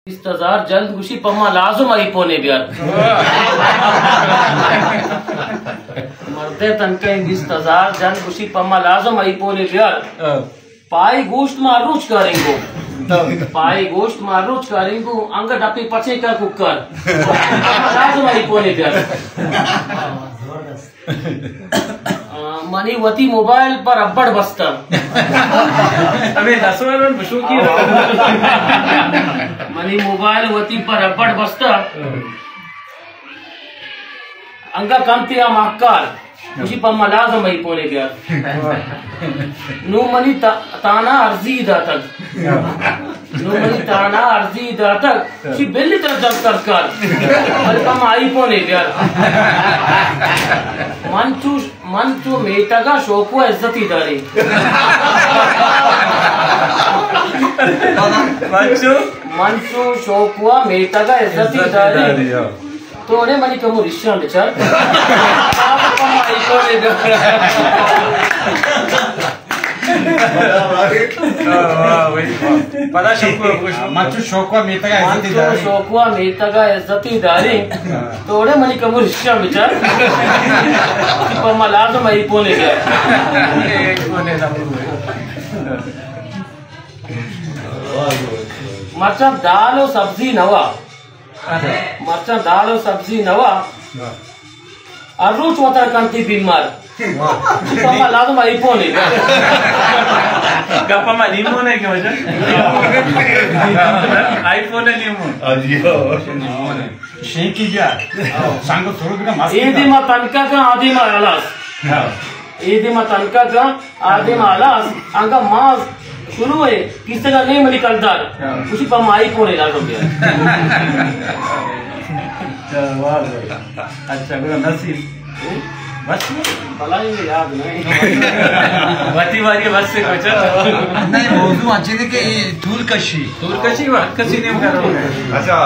इस्तजार जल्द गुशी पम्मा लाजुम आई पोने बियार मर्दे तनके इस्तजार जल्द गुशी पम्मा लाजुम आई पोने बियार पाई गोश्त मारूच करेंगो पाई गोश्त मारूच करेंगो अंग डपी पछे का कुकर लाजुम आई पोने बियार मनी वती मोबाइल पर अब्बड़ बस्तर अबे दसवें बशू की मनी मोबाइल वती पर अब्बड़ बस्तर अंगा कमती मक्कार उसी पर मलाजम ही पोने गया नो मनी ताना अर्जी दातक नो मनी ताना अर्जी दातक उसी बिल्ली तरह जब कर कम आई पोने गया मंचू मेटा का शौक हुआ इज्जत ही दारी मंचू शौक हुआ मेटा का इज्जत ही दारी तो उन्हें मनी कमु रिश्ता बिचार पता मंचू शौकवा मेता का इज्जती दारी तो उन्हें मनी कमु रिश्ता बिचार पम्मा लाजम आई पोने गया मर्चा दाल और सब्जी नवा मर्चा दाल और सब्जी नवा अर्रुच वतर कंती बीमार पम्मा लाजम आई पोने गप्पा में नीमो ने क्या वजह आईफोन है नीमो अजियो शेकी क्या सांगो थोड़ा कितना मस्त ये दिमा तनका का आदि में आलास ये दिमा तनका का आदि में आलास अंगा मास शुरू है किससे का नहीं मनी कलदार उसी पम्मा आई पोने लाजम गया अच्छा मेरा नसीब बस भलाई याद नहीं वती वाली बस से कुछ नहीं मौजू अच्छे ने के धूल कशी नहीं करो अच्छा